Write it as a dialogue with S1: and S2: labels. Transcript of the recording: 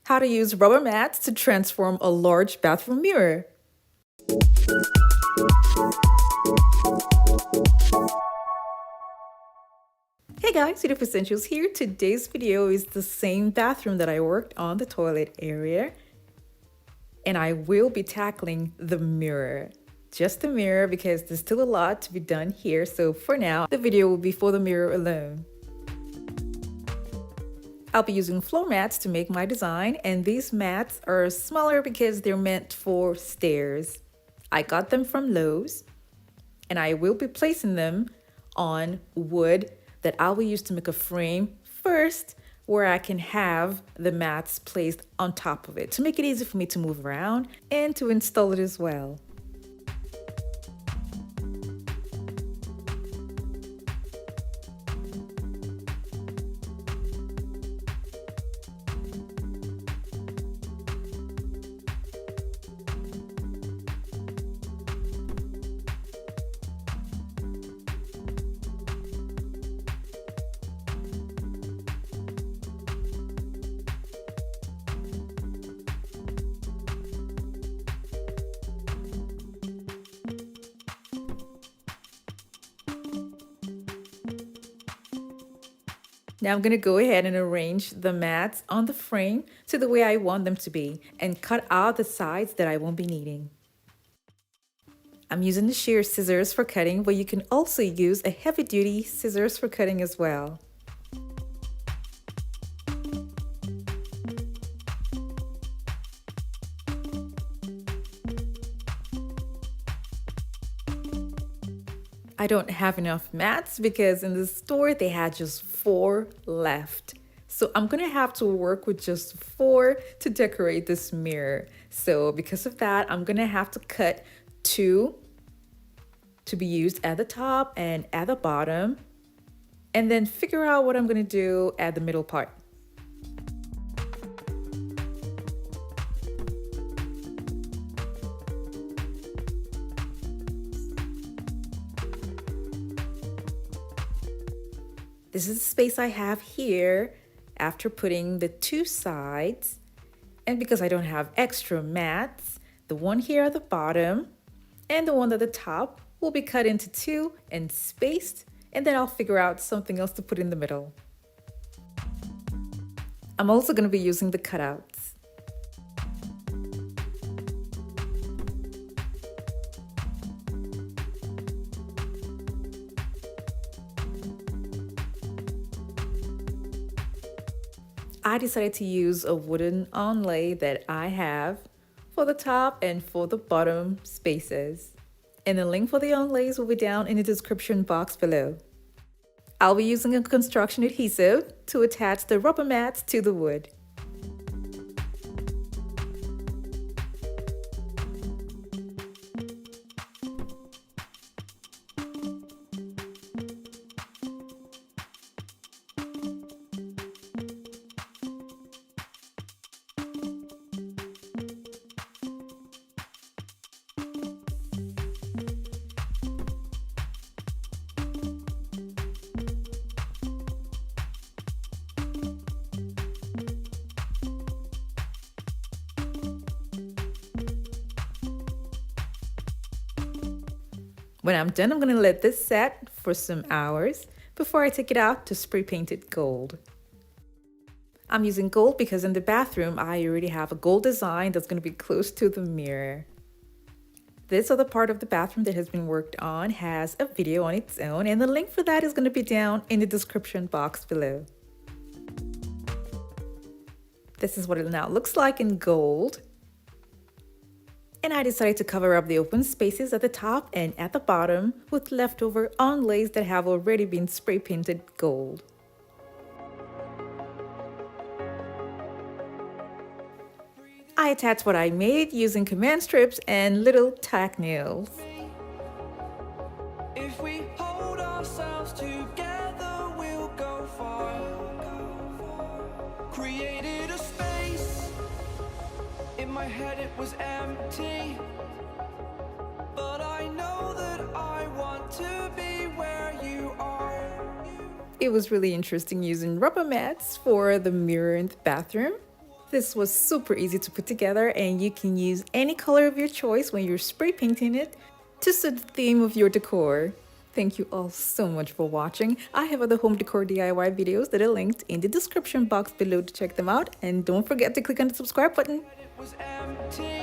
S1: How to use rubber mats to transform a large bathroom mirror. Hey guys, Uniqueness Essentials here. Today's video is the same bathroom that I worked on, the toilet area. And I will be tackling the mirror. Just the mirror because there's still a lot to be done here. So for now, the video will be for the mirror alone. I'll be using floor mats to make my design, and these mats are smaller because they're meant for stairs. I got them from Lowe's, and I will be placing them on wood that I will use to make a frame first, where I can have the mats placed on top of it to make it easy for me to move around and to install it as well. Now I'm going to go ahead and arrange the mats on the frame to the way I want them to be and cut out the sides that I won't be needing. I'm using the shear scissors for cutting, but you can also use a heavy-duty scissors for cutting as well. I don't have enough mats because in the store they had just 4 left. So I'm gonna have to work with just 4 to decorate this mirror. So because of that, I'm gonna have to cut 2 to be used at the top and at the bottom, and then figure out what I'm gonna do at the middle part. This is the space I have here after putting the 2 sides. And because I don't have extra mats, the one here at the bottom and the one at the top will be cut into 2 and spaced, and then I'll figure out something else to put in the middle. I'm also going to be using the cutouts. I decided to use a wooden onlay that I have for the top and for the bottom spaces. And the link for the onlays will be down in the description box below. I'll be using a construction adhesive to attach the rubber mats to the wood. When I'm done, I'm going to let this set for some hours before I take it out to spray paint it gold. I'm using gold because in the bathroom, I already have a gold design that's going to be close to the mirror. This other part of the bathroom that has been worked on has a video on its own, and the link for that is going to be down in the description box below. This is what it now looks like in gold. And I decided to cover up the open spaces at the top and at the bottom with leftover onlays that have already been spray painted gold. I attached what I made using command strips and little tack nails.
S2: If we hold ourselves together, we'll go far. Created a space. In my head it was empty, but I know that I want to be where you are.
S1: It was really interesting using rubber mats for the mirror in the bathroom. This was super easy to put together, and you can use any color of your choice when you're spray painting it to suit the theme of your decor. Thank you all so much for watching. I have other home decor DIY videos that are linked in the description box below to check them out, and don't forget to click on the subscribe button.
S2: It was empty.